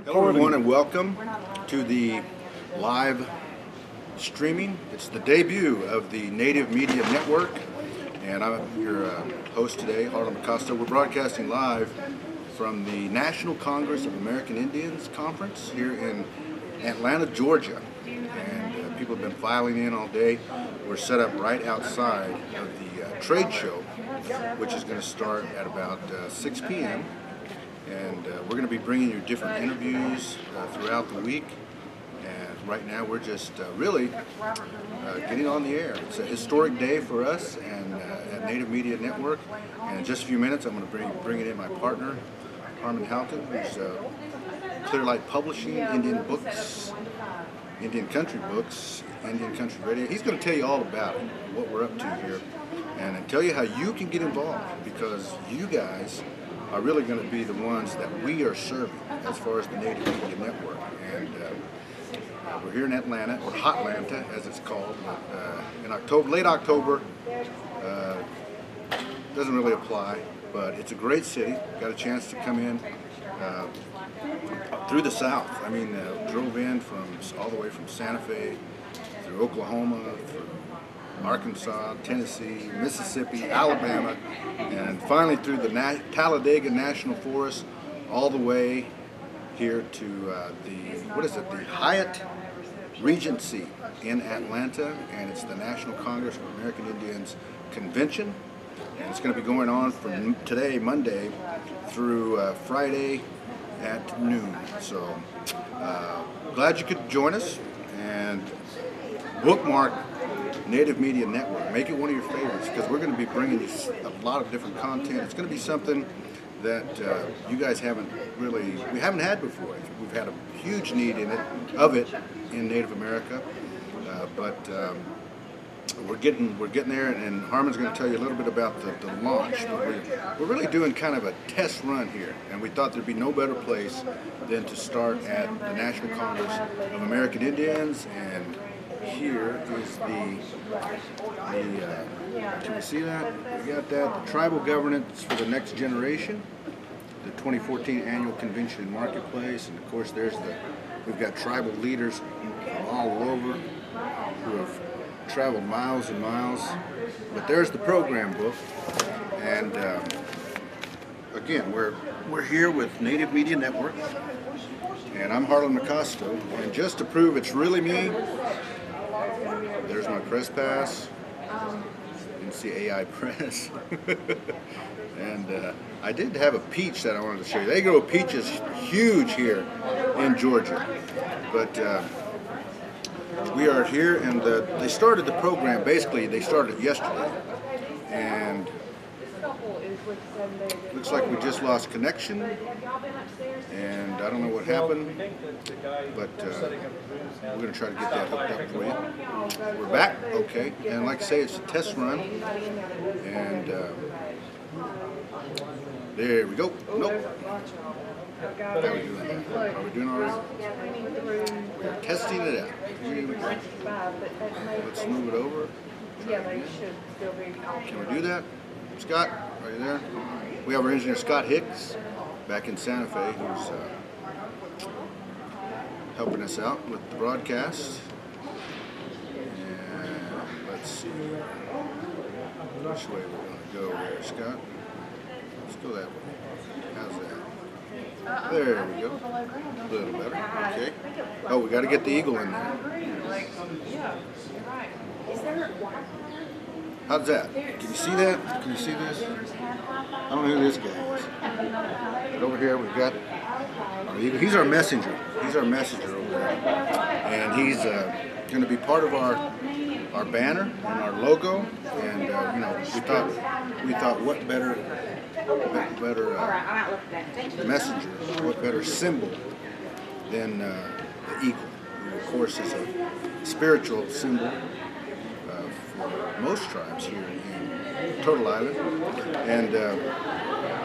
Hello everyone and welcome to the live streaming. It's the debut of the Native Media Network and I'm your host today, Harlan Mckosato. We're broadcasting live from the National Congress of American Indians Conference here in Atlanta, Georgia. And people have been filing in all day. We're set up right outside of the trade show, which is going to start at about 6 p.m. And we're going to be bringing you different interviews throughout the week. And right now we're just really getting on the air. It's a historic day for us and at Native Media Network. And in just a few minutes I'm going to bring in my partner, Harmon, Houghton, who's Clear Light Publishing, Indian Books, Indian Country Books, Indian Country Radio. He's going to tell you all about it, what we're up to here, and tell you how you can get involved, because you guys are really going to be the ones that we are serving as far as the Native Media Network. And we're here in Atlanta, or Hotlanta as it's called, in October, late October. Doesn't really apply, but it's a great city. Got a chance to come in through the South. I mean, drove in from all the way from Santa Fe, through Oklahoma, through Arkansas, Tennessee, Mississippi, Alabama, and finally through the Talladega National Forest, all the way here to the Hyatt Regency in Atlanta, and it's the National Congress of American Indians Convention, and it's going to be going on from today, Monday, through Friday at noon. So glad you could join us, and bookmark Native Media Network. Make it one of your favorites, because we're going to be bringing you a lot of different content. It's going to be something that you guys haven't had before. We've had a huge need of it in Native America, but we're getting there, and Harmon's going to tell you a little bit about the launch. But we're really doing kind of a test run here, and we thought there'd be no better place than to start at the National Congress of American Indians. And here is can you see that? We got that, the Tribal Governance for the Next Generation, the 2014 Annual Convention and Marketplace, and of course we've got tribal leaders from all over who have traveled miles and miles. But there's the program book, and again, we're here with Native Media Network, and I'm Harlan Mckosato, and just to prove it's really me, there's my press pass, NCAI press, and I did have a peach that I wanted to show you. They grow peaches huge here in Georgia, but we are here, and they started the program, basically they started yesterday, and looks like we just lost connection, and I don't know what happened, but we're going to try to get that hooked up for you. We're back, okay, and like I say, it's a test run, and there we go. Nope. How are we doing? Are we doing all right? We're testing it out. Let's move it over. Can we do that? Scott, are you there? We have our engineer Scott Hicks back in Santa Fe, who's helping us out with the broadcast. And let's see which way we're going to go here, Scott. Let's go that way. How's that? There we go. A little better. Okay. Oh, we got to get the eagle in there. How's that? Can you see that? Can you see this? I don't know who this guy is. But over here we've got our eagle. He's our messenger. He's our messenger over there. And he's going to be part of our banner and our logo. And we thought what better messenger, what better symbol than the eagle, who of course is a spiritual symbol for most tribes here in Turtle Island. And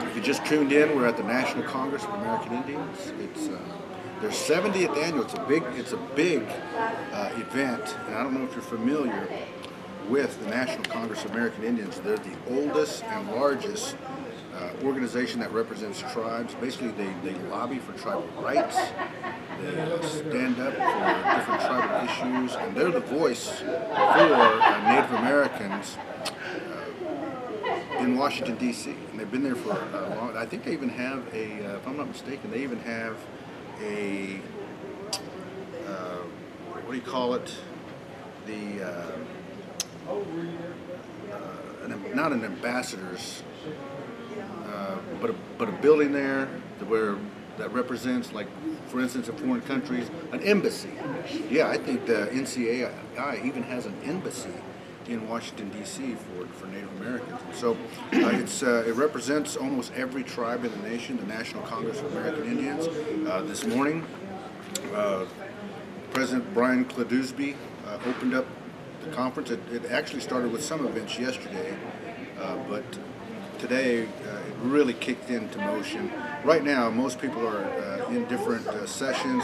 if you just tuned in, we're at the National Congress of American Indians. It's their 70th annual. It's a big event, and I don't know if you're familiar with the National Congress of American Indians. They're the oldest and largest organization that represents tribes. Basically, they lobby for tribal rights. They stand up for different tribal issues, and they're the voice for Native Americans in Washington, D.C. And they've been there for a long. I think they even have if I'm not mistaken, they even have a what do you call it? Not an ambassador's, but a building there that represents, like, for instance, in foreign countries, an embassy. Yeah, I think the NCAI even has an embassy in Washington, D.C. for Native Americans. So it represents almost every tribe in the nation, the National Congress of American Indians. This morning, President Brian Cledusby opened up the conference. It actually started with some events yesterday, but today it really kicked into motion. Right now, most people are in different sessions.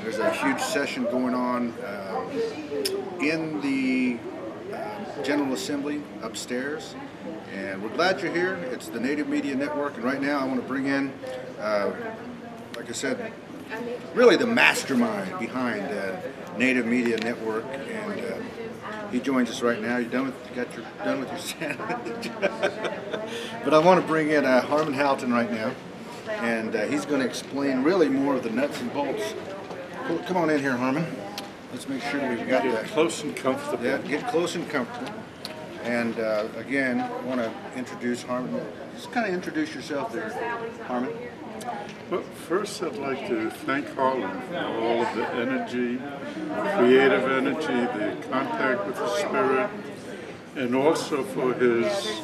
There's a huge session going on in the General Assembly upstairs, and we're glad you're here. It's the Native Media Network, and right now I want to bring in, like I said, really the mastermind behind Native Media Network, and he joins us right now. You done with your sandwich? But I want to bring in Harmon Houghton right now, and he's going to explain really more of the nuts and bolts. Come on in here, Harmon. Let's make sure we've got that. Get close and comfortable. Yeah, get close and comfortable. And again, I want to introduce Harmon. Just kind of introduce yourself there, Harmon. Well, first I'd like to thank Harlan for all of the energy, creative energy, the contact with the spirit, and also for his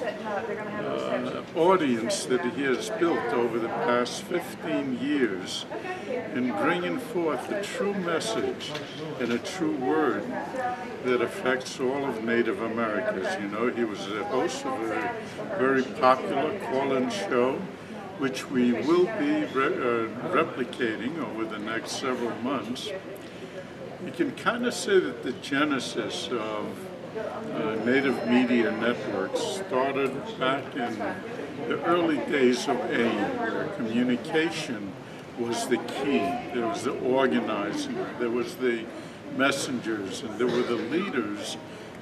audience that he has built over the past 15 years in bringing forth a true message and a true word that affects all of Native Americans. You know, he was the host of a very popular call-in show, which we will be replicating over the next several months. You can kind of say that the genesis of Native Media Network started back in the early days of AIM, where communication was the key. There was the organizing, there was the messengers, and there were the leaders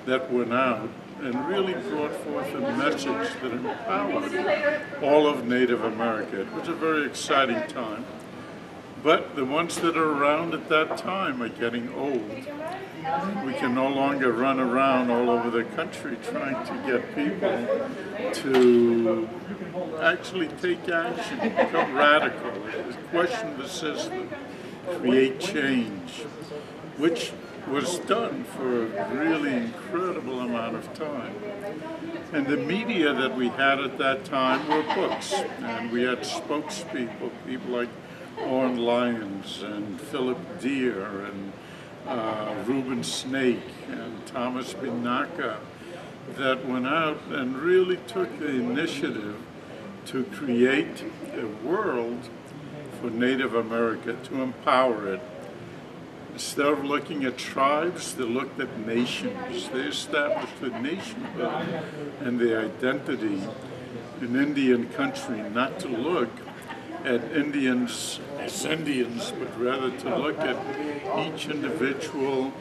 that went out and really brought forth a message that empowered all of Native America. It was a very exciting time. But the ones that are around at that time are getting old. We can no longer run around all over the country trying to get people to actually take action, become radical, question the system, create change, which was done for a really incredible amount of time. And the media that we had at that time were books, and we had spokespeople, people like Oren Lyons and Philip Deere and Reuben Snake and Thomas Binaka that went out and really took the initiative to create a world for Native America, to empower it. Instead of looking at tribes, they looked at nations. They established the nationhood and the identity in Indian country, not to look at Indians as Indians, but rather to look at each individual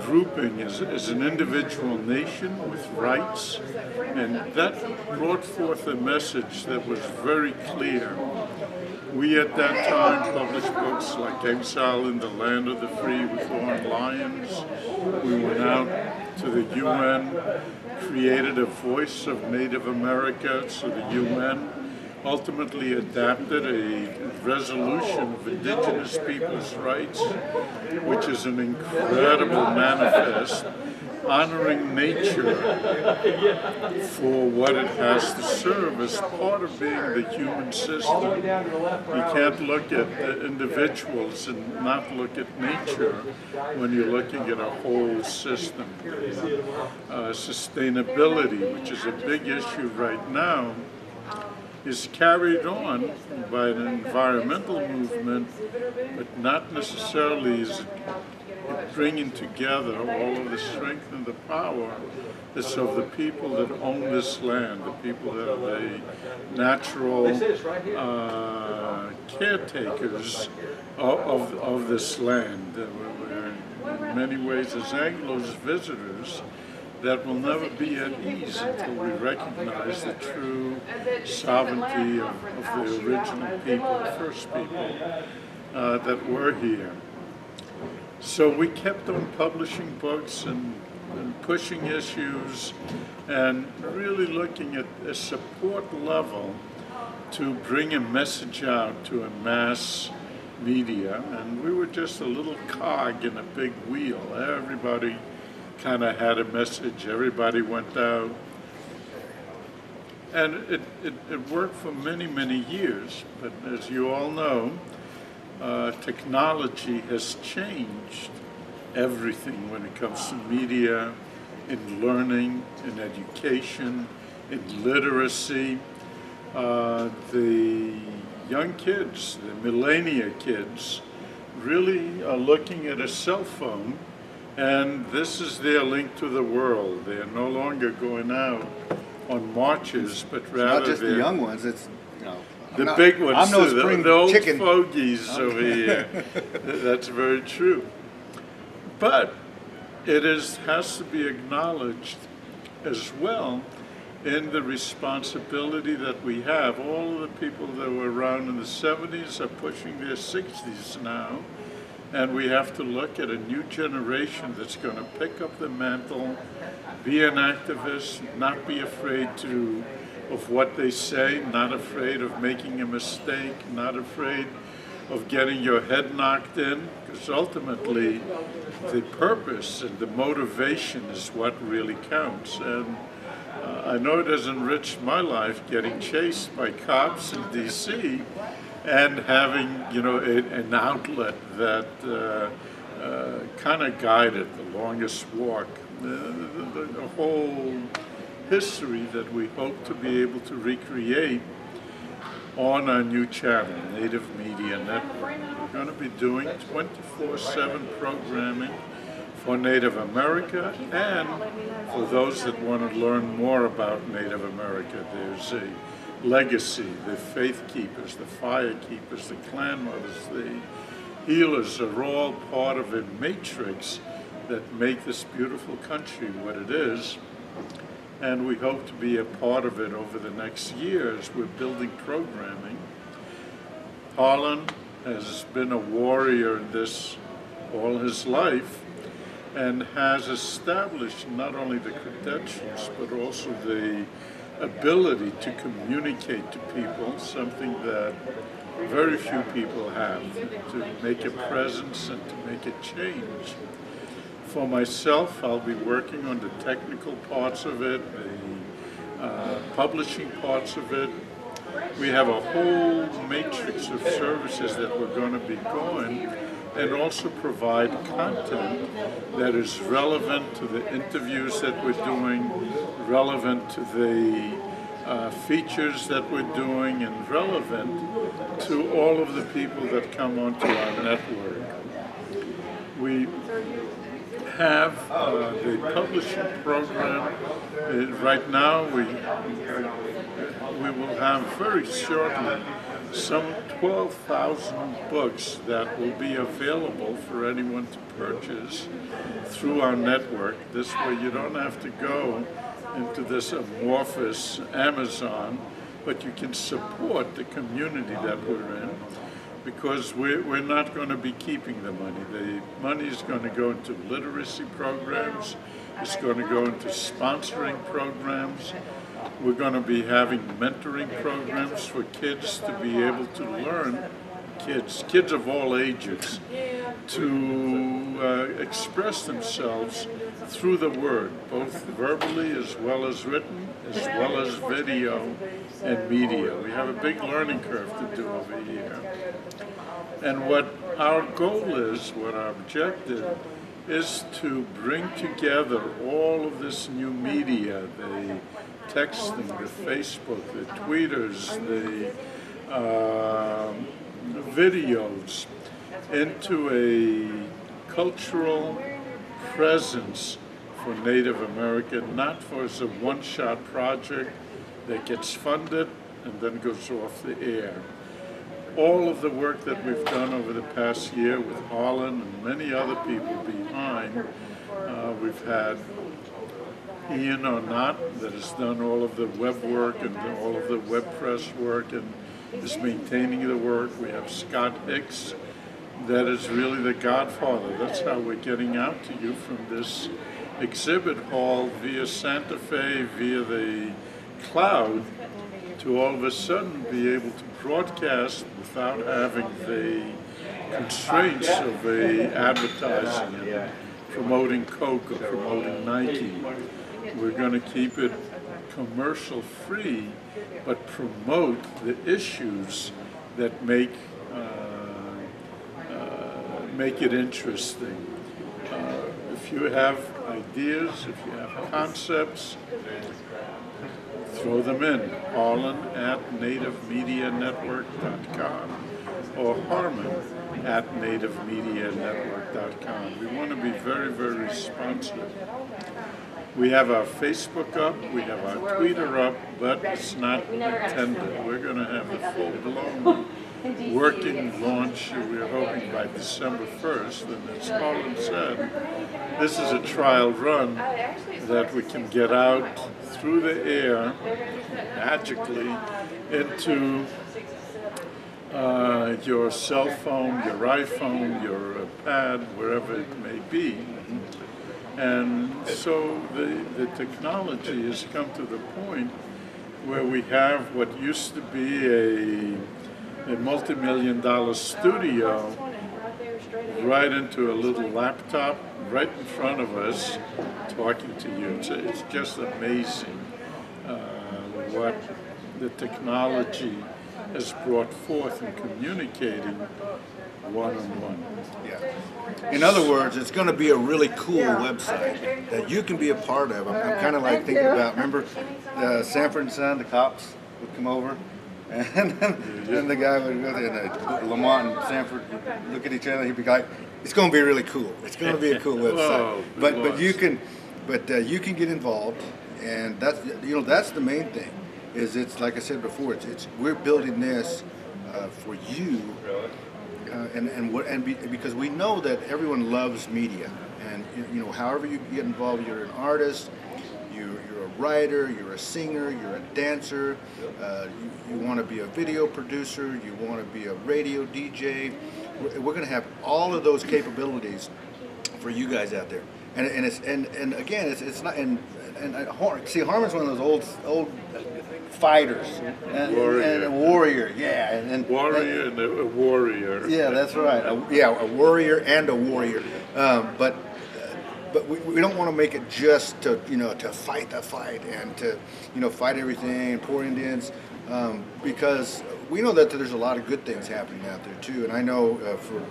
grouping as an individual nation with rights. And that brought forth a message that was very clear. We at that time published books like Exile in the Land of the Free with Oren Lyons. We went out to the UN, created a voice of Native America, so the UN ultimately adapted a resolution of indigenous people's rights, which is an incredible manifest honoring nature for what it has to serve as part of being the human system. You can't look at the individuals and not look at nature when you're looking at a whole system. Sustainability, which is a big issue right now, is carried on by an environmental movement, but not necessarily is bringing together all of the strength and the power It's of the people that own this land, the people that are the natural caretakers of this land. We're in many ways, as Anglos visitors, that will never be at ease until we recognize the true sovereignty of the original people, the first people that were here. So we kept on publishing books and pushing issues and really looking at a support level to bring a message out to a mass media. And we were just a little cog in a big wheel. Everybody kind of had a message, everybody went out. And it worked for many, many years, but as you all know, technology has changed everything when it comes to media, in learning, in education, in literacy. The young kids, the millennia kids, really are looking at a cell phone, and this is their link to the world. They are no longer going out on marches, but rather not just the young ones. It's the big ones, I'm no spring the old chicken. fogies over here. That's very true. But it has to be acknowledged as well in the responsibility that we have. All of the people that were around in the 70s are pushing their 60s now, and we have to look at a new generation that's going to pick up the mantle, be an activist, not be afraid of what they say, not afraid of making a mistake, not afraid of getting your head knocked in, because ultimately the purpose and the motivation is what really counts. And I know it has enriched my life getting chased by cops in DC and having, an outlet that kind of guided the longest walk, the whole history that we hope to be able to recreate on our new channel, Native Media Network. We're going to be doing 24/7 programming for Native America, and for those that want to learn more about Native America, there's a legacy, the faith keepers, the fire keepers, the clan mothers, the healers are all part of a matrix that make this beautiful country what it is. And we hope to be a part of it over the next years. We're building programming. Harlan has been a warrior in this all his life and has established not only the credentials but also the ability to communicate to people, something that very few people have, to make a presence and to make a change. For myself, I'll be working on the technical parts of it, the publishing parts of it. We have a whole matrix of services that we're going to be going, and also provide content that is relevant to the interviews that we're doing, relevant to the features that we're doing, and relevant to all of the people that come onto our network. We have the publishing program. Right now, we will have very shortly some 12,000 books that will be available for anyone to purchase through our network. This way you don't have to go into this amorphous Amazon, but you can support the community that we're in, because we're not going to be keeping the money. The money is going to go into literacy programs, it's going to go into sponsoring programs. We're going to be having mentoring programs for kids to be able to learn, kids of all ages, to express themselves through the word, both verbally as well as written, as well as video and media. We have a big learning curve to do over here. And what our goal is, what our objective is, to bring together all of this new media, the texting, the Facebook, the tweeters, the videos, into a cultural presence for Native American, not for as a one-shot project that gets funded and then goes off the air. All of the work that we've done over the past year with Harlan and many other people behind, we've had Ian Arnott that has done all of the web work and all of the web press work and is maintaining the work. We have Scott Hicks that is really the godfather. That's how we're getting out to you from this exhibit hall via Santa Fe, via the cloud, to all of a sudden be able to broadcast without having the constraints of advertising and promoting Coke or promoting Nike. We're going to keep it commercial free, but promote the issues that make it interesting. If you have ideas, if you have concepts, throw them in. Harlan at nativemedianetwork.com or Harmon at nativemedianetwork.com. We want to be very, very responsive. We have our Facebook up, we have our Twitter up, but it's not intended. We're going to have a full-blown working launch, we're hoping by December 1st, and as Harlan said, this is a trial run that we can get out through the air magically into your cell phone, your iPhone, your pad, wherever it may be. And so the technology has come to the point where we have what used to be a multi-million-dollar studio right into a little laptop right in front of us talking to you. It's just amazing what the technology has brought forth in communicating one-on-one. Yeah. In other words, it's going to be a really cool website that you can be a part of. I'm kind of like thinking about, remember Sanford and Son, the cops would come over? And then the guy would go there, and Lamont and Sanford would look at each other. He'd be like, "It's going to be really cool. It's going to be a cool website." But you can get involved, and that's the main thing. Is it's like I said before, it's we're building this for you, because we know that everyone loves media, and however you get involved, you're an artist. You're a writer, you're a singer, you're a dancer, you want to be a video producer, you want to be a radio DJ. We're going to have all of those capabilities for you guys out there. And again, it's not see, Harmon's one of those old fighters and a warrior, yeah, and a warrior. Yeah, that's right. A warrior and a warrior, But we don't want to make it just to fight the fight and to fight everything and poor Indians, because we know that there's a lot of good things happening out there too. And I know for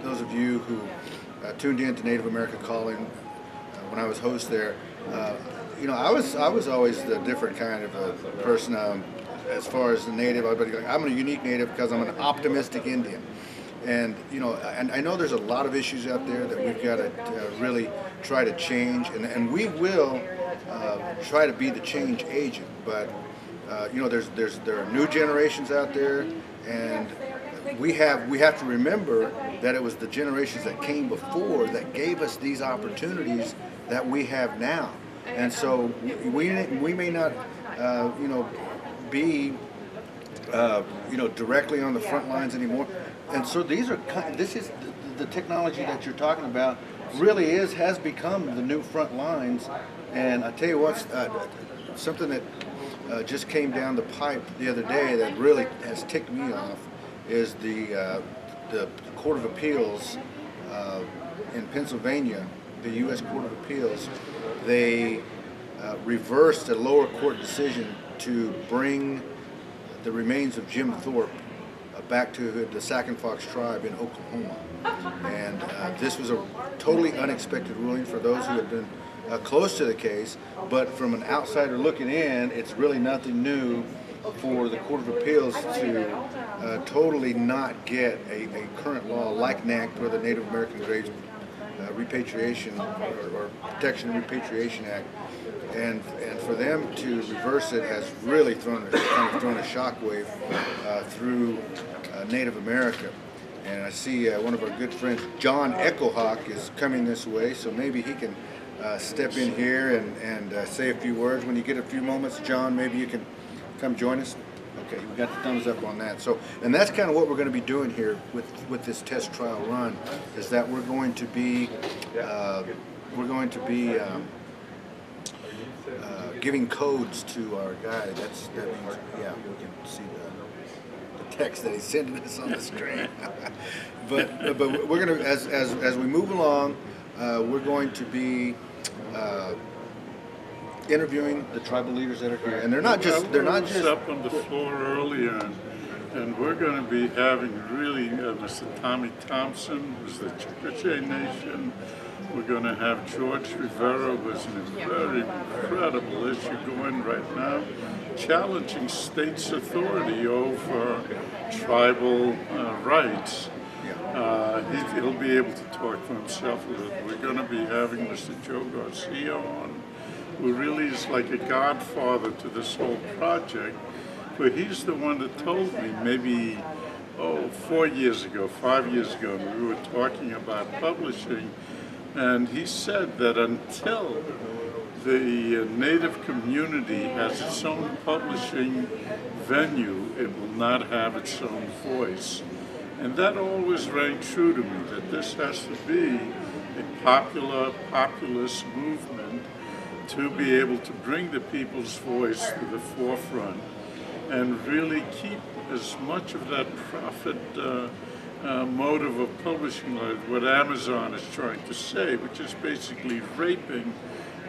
those of you who tuned in to Native America Calling when I was host there, I was always the different kind of a person as far as the Native. I'm a unique Native because I'm an optimistic Indian. And and I know there's a lot of issues out there that we've got to really try to change, and we will try to be the change agent. But there are new generations out there, and we have to remember that it was the generations that came before that gave us these opportunities that we have now. And so we may not be directly on the front lines anymore. And so this is the technology that you're talking about really has become the new front lines. And I tell you what, something that just came down the pipe the other day that really has ticked me off is the Court of Appeals in Pennsylvania, the U.S. Court of Appeals. They reversed a lower court decision to bring the remains of Jim Thorpe back to the Sac and Fox tribe in Oklahoma. And this was a totally unexpected ruling for those who had been close to the case, but from an outsider looking in, it's really nothing new for the Court of Appeals to totally not get a current law like NAC, or the Native American Graves Repatriation or Protection and Repatriation Act, and for them to reverse it has really thrown a shockwave through Native America. And I see one of our good friends, John Echohawk, is coming this way, so maybe he can step in here and say a few words. When you get a few moments, John, maybe you can come join us. Okay, we got the thumbs up on that. So, and that's kind of what we're going to be doing here with this test trial run, is that we're going to be giving codes to our guide. That means, yeah, we can see the text that he's sending us on the screen. but we're going to, as we move along, we're going to be interviewing the tribal leaders that are here, and they're not just up on the floor earlier, and we're going to be having really Mr. Tommy Thompson, who's the Chickasha Nation. We're going to have George Rivera, who's in a very incredible issue going right now, challenging states' authority over tribal rights. He'll be able to talk for himself a little. We're going to be having Mr. Joe Garcia on, who really is like a godfather to this whole project, but he's the one that told me maybe 5 years ago, when we were talking about publishing, and he said that until the Native community has its own publishing venue, it will not have its own voice. And that always rang true to me, that this has to be a populist movement to be able to bring the people's voice to the forefront and really keep as much of that profit motive of publishing, like what Amazon is trying to say, which is basically raping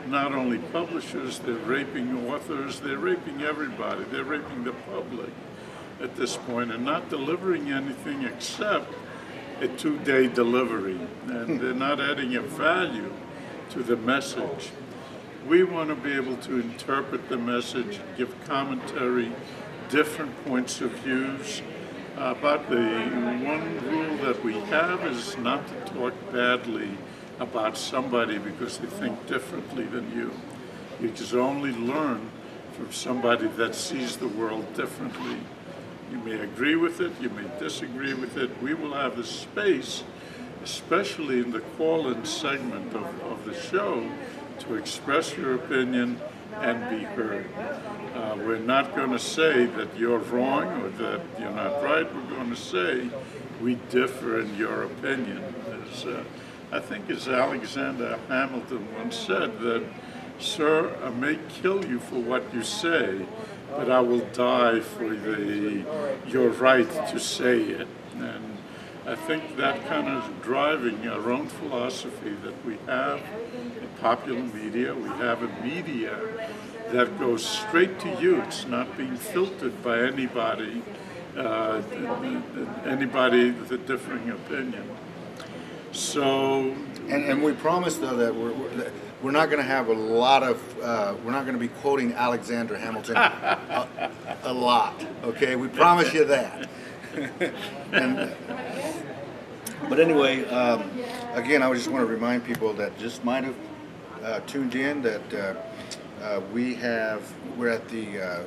not only publishers, they're raping authors, they're raping everybody, they're raping the public at this point, and not delivering anything except a 2-day delivery, and they're not adding a value to the message. We want to be able to interpret the message, give commentary, different points of views. But the one rule that we have is not to talk badly about somebody because they think differently than you. You can only learn from somebody that sees the world differently. You may agree with it, you may disagree with it. We will have the space, especially in the call-in segment of the show, to express your opinion and be heard. We're not going to say that you're wrong or that you're not right. We're going to say we differ in your opinion. I think as Alexander Hamilton once said that, "Sir, I may kill you for what you say, but I will die for your right to say it." And I think that kind of driving our own philosophy that we have in popular media, we have a media that goes straight to you. It's not being filtered by anybody with a differing opinion. So, and we promise though that we're not going to have a lot of we're not going to be quoting Alexander Hamilton a lot. Okay, we promise you that. But anyway, again, I just want to remind people that just might have tuned in that we're at the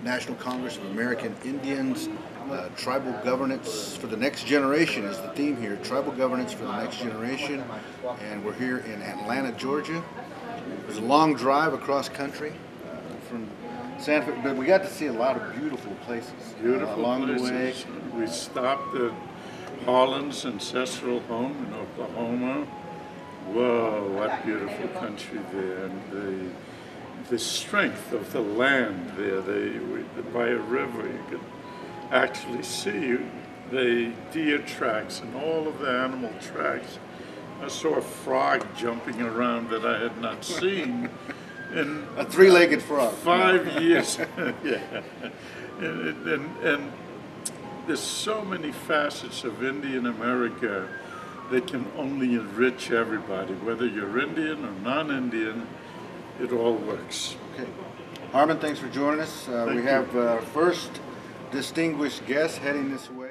National Congress of American Indians. Tribal governance for the next generation is the theme here. Tribal governance for the next generation, and we're here in Atlanta, Georgia. It was a long drive across country from Sanford, but we got to see a lot of beautiful places along the way. We stopped at Harlan's ancestral home in Oklahoma. Whoa, what beautiful country there. And the strength of the land there. By a river, you could actually see the deer tracks and all of the animal tracks. I saw a frog jumping around that I had not seen in a three-legged frog. 5 years. Yeah. And there's so many facets of Indian America that can only enrich everybody, whether you're Indian or non-Indian, it all works. Okay. Harmon, thanks for joining us. We have first distinguished guest heading this way.